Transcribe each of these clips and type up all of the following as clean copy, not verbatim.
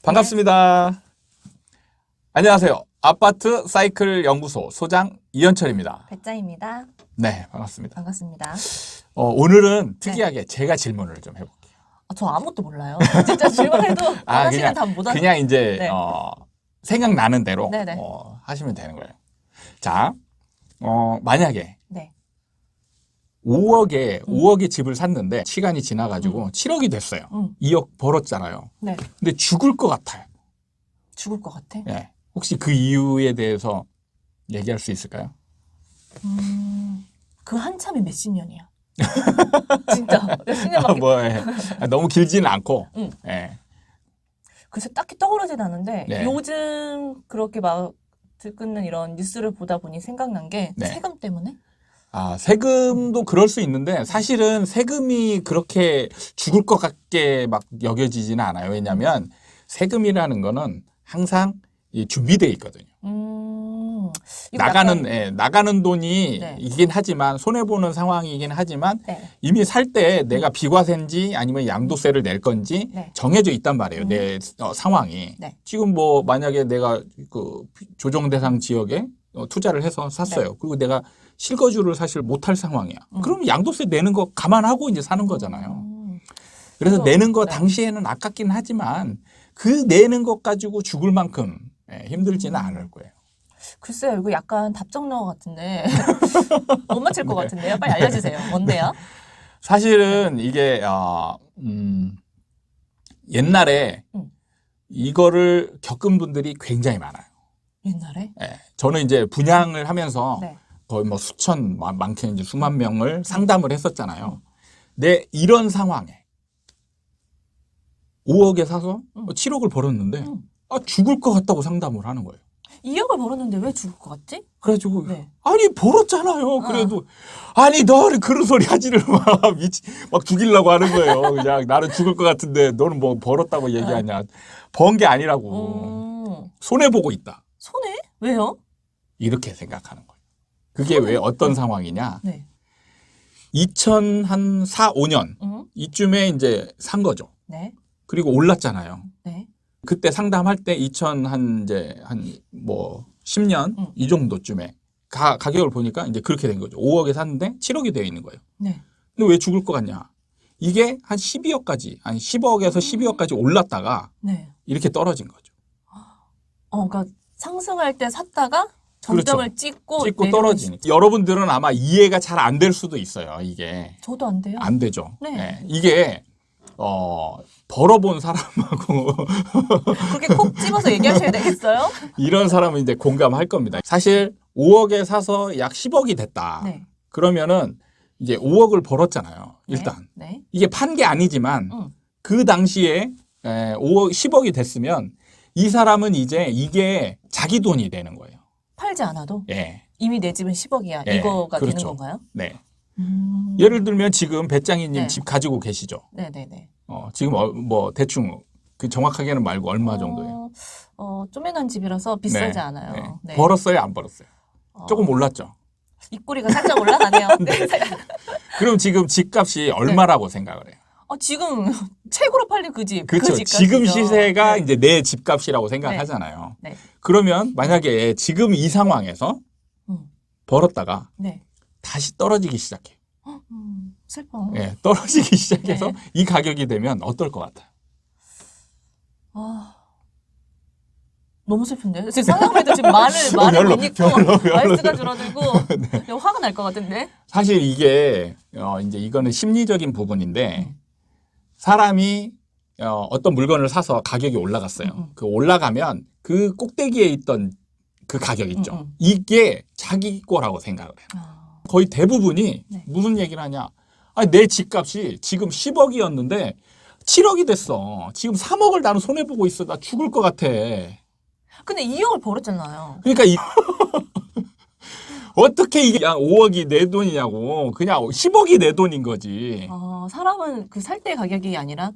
반갑습니다. 안녕하세요. 아파트 사이클 연구소 소장 이현철입니다. 배짱입니다. 네, 반갑습니다. 반갑습니다. 오늘은 특이하게 제가 질문을 좀 해볼게요. 저 아무것도 몰라요. 진짜 질문해도 하나씩은 다 못 하는. 그냥 이제 네. 생각나는 대로 네네. 하시면 되는 거예요. 자, 만약에 네. 5억의 집을 샀는데 시간이 지나가지고 7억이 됐어요. 2억 벌었잖아요. 네. 근데 죽을 것 같아요. 죽을 것 같아? 예. 혹시 그 이유에 대해서 얘기할 수 있을까요? 그 한참이 몇십 년이야. 진짜 몇십 년밖에. 너무 길지는 않고. 응. 예. 글쎄 딱히 떠오르진 않은데 네. 요즘 그렇게 막 들끓는 이런 뉴스를 보다 보니 생각난 게 네. 세금 때문에? 세금도 그럴 수 있는데 사실은 세금이 그렇게 죽을 것 같게 막 여겨지지는 않아요. 왜냐하면 세금이라는 거는 항상 준비되어 있거든요. 이거 나가는 돈이 네. 이긴 하지만 손해보는 상황이긴 하지만 네. 이미 살 때 내가 비과세인지 아니면 양도세를 낼 건지 네. 정해져 있단 말이에요. 내 상황이. 네. 지금 만약에 내가 그 조정 대상 지역에 투자를 해서 샀어요. 네. 그리고 내가 실거주를 사실 못할 상황이야. 그럼 양도세 내는 거 감안하고 이제 사는 거잖아요. 그래서 내는 거 네. 당시에는 아깝긴 하지만 그 내는 것 가지고 죽을 만큼 힘들지는 않을 거예요. 글쎄요, 이거 약간 답정너 같은데 못 맞힐 것 같은데요. 빨리 알려주세요. 뭔데요? 사실은 이게 옛날에 이거를 겪은 분들이 굉장히 많아요. 옛날에? 저는 이제 분양을 하면서 네. 거의 수천, 많게는 이제 수만 명을 상담을 했었잖아요. 내 이런 상황에 5억에 사서 7억을 벌었는데 죽을 것 같다고 상담을 하는 거예요. 2억을 벌었는데 왜 죽을 것 같지? 그래가지고 네. 아니 벌었잖아요. 그래도 아니 너는 그런 소리 하지를 마. 막 죽이려고 하는 거예요. 그냥 나는 죽을 것 같은데 너는 뭐 벌었다고 얘기하냐. 번 게 아니라고. 손해보고 있다. 손해? 왜요? 이렇게 생각하는 거예요. 그게 왜 어떤 상황이냐. 네. 2004, 5년 이쯤에 이제 산 거죠. 네. 그리고 올랐잖아요. 네. 그때 상담할 때 10년 이 정도쯤에 가격을 보니까 이제 그렇게 된 거죠. 5억에 샀는데 7억이 되어 있는 거예요. 네. 근데 왜 죽을 것 같냐? 이게 한 12억까지, 아니 10억에서 12억까지 올랐다가 네. 이렇게 떨어진 거죠. 그러니까 상승할 때 샀다가 정점을 그렇죠. 찍고 떨어지니까. 여러분들은 아마 이해가 잘 안 될 수도 있어요. 이게 저도 안 돼요. 안 되죠. 네. 네. 이게 벌어본 사람하고 그렇게 콕 집어서 얘기하셔야 되겠어요? 이런 사람은 이제 공감할 겁니다. 사실 5억에 사서 약 10억이 됐다. 네. 그러면은 이제 5억을 벌었잖아요. 일단. 네. 이게 판 게 아니지만 그 당시에 5억, 10억이 됐으면 이 사람은 이제 이게 자기 돈이 되는 거예요. 팔지 않아도? 예. 이미 내 집은 10억이야. 예, 이거가 그렇죠. 되는 건가요? 네. 예를 들면 지금 배짱이님 네. 집 가지고 계시죠? 네네네. 지금 대충 정확하게는 말고 얼마 정도예요? 쪼매난 집이라서 비싸지 네. 않아요. 네. 네. 벌었어요? 안 벌었어요? 조금 올랐죠? 입꼬리가 살짝 올라가네요. 네. 그럼 지금 집값이 얼마라고 생각을 해요? 지금 최고로 팔린 그 집. 그렇죠. 그 집값이죠. 지금 시세가 네. 이제 내 집값이라고 생각하잖아요. 네. 그러면 만약에 지금 이 상황에서 벌었다가 네. 다시 떨어지기 시작해. 슬퍼. 예, 떨어지기 시작해서 네. 이 가격이 되면 어떨 것 같아요? 너무 슬픈데? 지금 상황에도 지금 말을 못 잊고 말수가 줄어들고 화가 날 것 같은데? 사실 이게 이제 이거는 심리적인 부분인데 사람이 어떤 물건을 사서 가격이 올라갔어요. 그 올라가면 그 꼭대기에 있던 그 가격 있죠. 이게 자기 거라고 생각을 해요. 거의 대부분이 네. 무슨 얘기를 하냐. 아니, 내 집값이 지금 10억이었는데 7억이 됐어. 지금 3억을 나는 손해보고 있어. 나 죽을 것 같아. 근데 2억을 벌었잖아요. 그러니까 어떻게 이게 5억이 내 돈이냐고. 그냥 10억이 내 돈인 거지. 사람은 그 살 때 가격이 아니라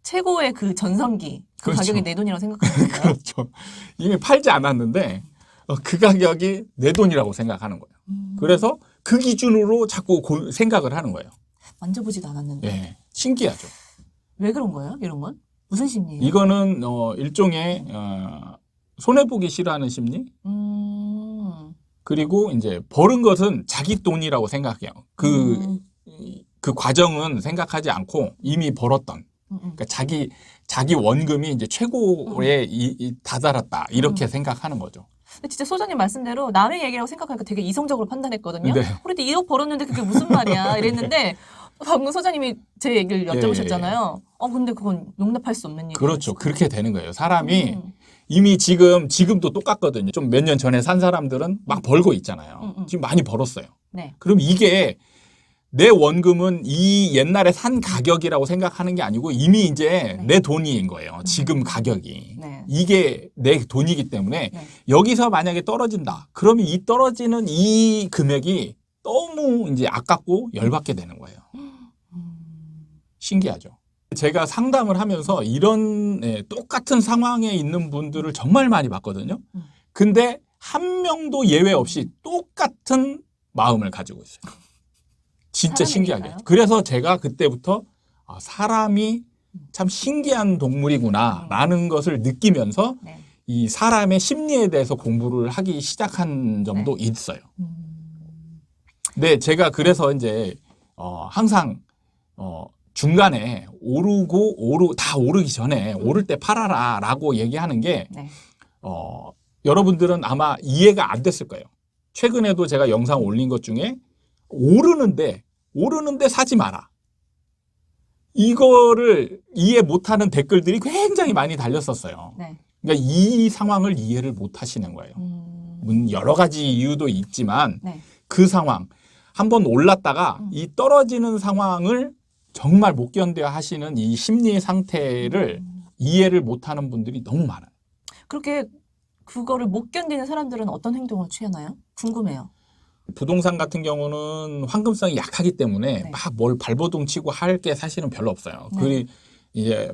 최고의 그 전성기 그 그렇죠. 가격이 내 돈이라고 생각하는 거예요. 그렇죠. 이미 팔지 않았는데 그 가격이 내 돈이라고 생각하는 거예요. 그래서 그 기준으로 자꾸 생각을 하는 거예요. 만져보지도 않았는데. 예, 신기하죠. 왜 그런 거예요? 이런 건? 무슨 심리예요? 이거는 일종의 손해보기 싫어하는 심리. 그리고 이제 벌은 것은 자기 돈이라고 생각해요. 그 과정은 생각하지 않고 이미 벌었던. 그러니까 자기 원금이 이제 최고에 다다랐다 이렇게 생각하는 거죠. 근데 진짜 소장님 말씀대로 남의 얘기라고 생각하니까 되게 이성적으로 판단했거든요. 네. 그래도 1억 벌었는데 그게 무슨 말이야 이랬는데 방금 소장님이 제 얘기를 여쭤보셨잖아요. 근데 그건 용납할 수 없는 일이에요. 그렇죠. 그렇게 되는 거예요. 사람이 이미 지금도 똑같거든요. 좀 몇 년 전에 산 사람들은 막 벌고 있잖아요. 지금 많이 벌었어요. 네. 그럼 이게 내 원금은 이 옛날에 산 가격이라고 생각하는 게 아니고 이미 이제 내 돈인 거예요. 지금 가격이. 네. 이게 내 돈이기 때문에 네. 여기서 만약에 떨어진다. 그러면 이 떨어지는 이 금액이 너무 이제 아깝고 열받게 되는 거예요. 신기하죠. 제가 상담을 하면서 이런 똑같은 상황에 있는 분들을 정말 많이 봤거든요. 근데 한 명도 예외 없이 똑같은 마음을 가지고 있어요. 진짜 신기하게. 사람이니까요. 그래서 제가 그때부터 사람이 참 신기한 동물이구나라는 것을 느끼면서 네. 이 사람의 심리에 대해서 공부를 하기 시작한 점도 있어요. 네, 제가 그래서 이제 항상 중간에 다 오르기 전에 오를 때 팔아라라고 얘기하는 게 네. 여러분들은 아마 이해가 안 됐을 거예요. 최근에도 제가 영상 올린 것 중에 오르는데 사지 마라. 이거를 이해 못하는 댓글들이 굉장히 많이 달렸었어요. 네. 그러니까 이 상황을 이해를 못 하시는 거예요. 여러 가지 이유도 있지만 네. 그 상황 한번 올랐다가 이 떨어지는 상황을 정말 못 견뎌 하시는 이 심리 상태를 이해를 못하는 분들이 너무 많아요. 그렇게 그거를 못 견디는 사람들은 어떤 행동을 취하나요? 궁금해요. 부동산 같은 경우는 황금성이 약하기 때문에 네. 막 뭘 발버둥 치고 할 게 사실은 별로 없어요. 네. 그 이제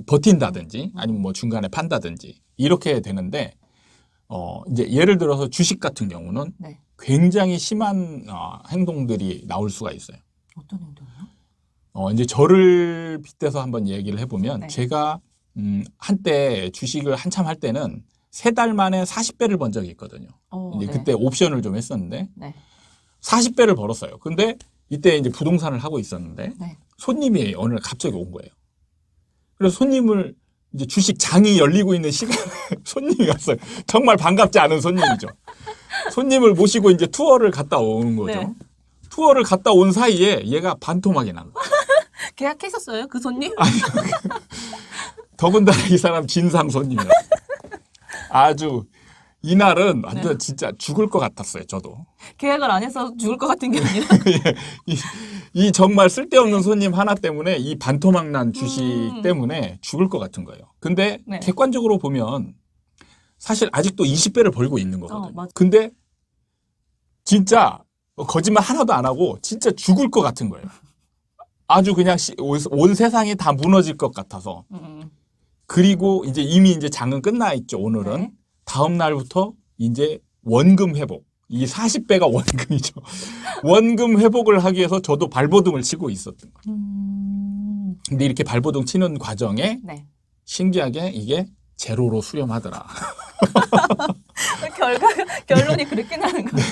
버틴다든지 아니면 뭐 중간에 판다든지 이렇게 되는데 이제 예를 들어서 주식 같은 경우는 네. 굉장히 심한 행동들이 나올 수가 있어요. 어떤 행동이요? 이제 저를 빗대서 한번 얘기를 해보면 네. 제가 한때 주식을 한참 할 때는 3달 만에 40배를 번 적이 있거든요. 이제 네. 그때 옵션을 좀 했었는데 네. 40배를 벌었어요. 근데 이때 이제 부동산을 하고 있었는데 네. 손님이 어느 날 갑자기 온 거예요. 그래서 손님을 이제 주식 장이 열리고 있는 시간에 손님이 왔어요. 정말 반갑지 않은 손님이죠. 손님을 모시고 이제 투어를 갔다 온 거죠. 네. 투어를 갔다 온 사이에 얘가 반토막이 난 거예요. 계약했었어요? 그 손님? 더군다나 이 사람 진상 손님이었어요. 아주 이날은 완전 진짜 죽을 것 같았어요. 저도. 계약을 안 해서 죽을 것 같은 게 아니라. 이 정말 쓸데없는 손님 하나 때문에 이 반토막 난 주식 때문에 죽을 것 같은 거예요. 근데 네. 객관적으로 보면 사실 아직도 20배를 벌고 있는 거거든요. 맞아. 근데 진짜 거짓말 하나도 안 하고 진짜 죽을 것 같은 거예요. 아주 그냥 온 세상이 다 무너질 것 같아서. 그리고 이미 이제 장은 끝나 있죠. 오늘은. 네. 다음 날부터 이제 원금 회복. 이 40배가 원금이죠. 원금 회복을 하기 위해서 저도 발버둥을 치고 있었던 거예요. 근데 이렇게 발버둥 치는 과정에 네. 신기하게 이게 제로로 수렴하더라. 결론이 그렇게 나는 거예요.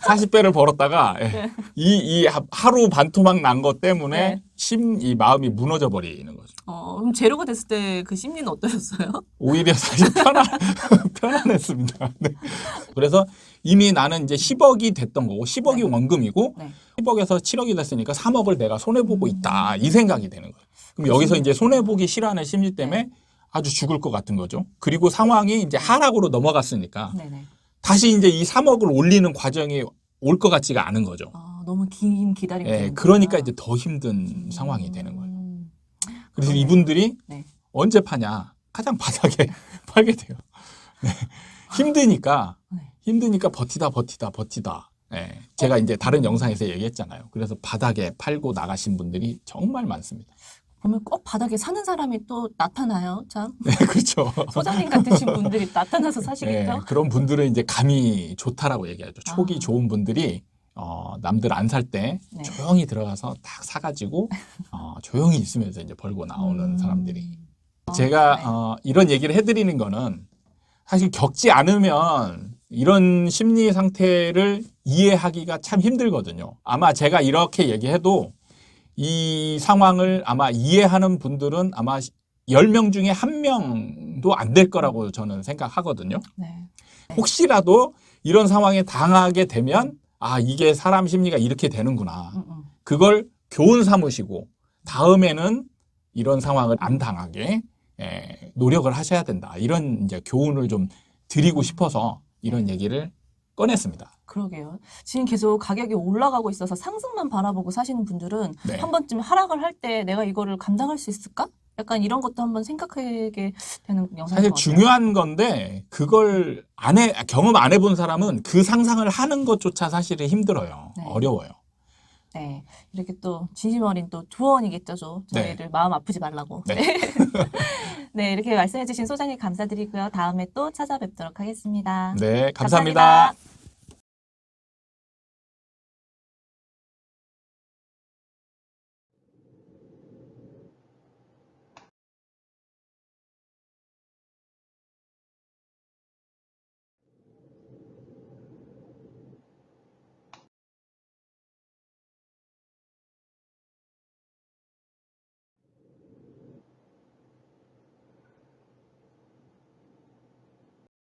40배를 벌었다가 네. 이 하루 반토막 난 것 때문에 네. 이 마음이 무너져 버리는 거죠. 그럼 제로가 됐을 때 그 심리는 어떠셨어요? 오히려 사실 편안했습니다. 네. 그래서 이미 나는 이제 10억이 됐던 거고 10억이 네. 원금이고 네. 10억에서 7억이 됐으니까 3억을 내가 손해보고 있다. 이 생각이 되는 거예요. 그럼 여기서 이제 손해보기 싫어하는 심리 때문에 아주 죽을 것 같은 거죠. 그리고 상황이 이제 하락으로 넘어갔으니까 네네. 다시 이제 이 3억을 올리는 과정이 올 것 같지가 않은 거죠. 너무 긴 기다림이 예, 되는 그러니까 거구나. 이제 더 힘든 상황이 되는 거예요. 그래서 그러네요. 이분들이 네. 언제 파냐? 가장 바닥에 팔게 돼요. 네. 힘드니까 버티다. 예, 제가 이제 다른 영상에서 얘기했잖아요. 그래서 바닥에 팔고 나가신 분들이 정말 많습니다. 보면 꼭 바닥에 사는 사람이 또 나타나요, 참. 네, 그렇죠. 소장님 같으신 분들이 나타나서 사시겠죠? 네, 그런 분들은 이제 감이 좋다라고 얘기하죠. 촉이 좋은 분들이 남들 안 살 때 네. 조용히 들어가서 딱 사가지고 조용히 있으면서 이제 벌고 나오는 사람들이 제가 네. 이런 얘기를 해드리는 거는 사실 겪지 않으면 이런 심리 상태를 이해하기가 참 힘들거든요. 아마 제가 이렇게 얘기해도 이 상황을 아마 이해하는 분들은 아마 10명 중에 1명도 안 될 거라고 저는 생각하거든요. 네. 혹시라도 이런 상황에 당하게 되면 아, 이게 사람 심리가 이렇게 되는구나. 그걸 교훈 삼으시고 다음에는 이런 상황을 안 당하게 노력을 하셔야 된다. 이런 이제 교훈을 좀 드리고 싶어서 이런 얘기를 꺼냈습니다. 그러게요. 지금 계속 가격이 올라가고 있어서 상승만 바라보고 사시는 분들은 네. 한 번쯤 하락을 할 때 내가 이거를 감당할 수 있을까? 약간 이런 것도 한번 생각하게 되는 영상인 사실 것 같아요. 중요한 건데 그걸 경험 안 해본 사람은 그 상상을 하는 것조차 사실은 힘들어요. 네. 어려워요. 네. 이렇게 또 진심 어린 또 조언이겠죠. 저희를 마음 아프지 말라고. 네. 네. 네, 이렇게 말씀해 주신 소장님 감사드리고요. 다음에 또 찾아뵙도록 하겠습니다. 네, 감사합니다. 감사합니다.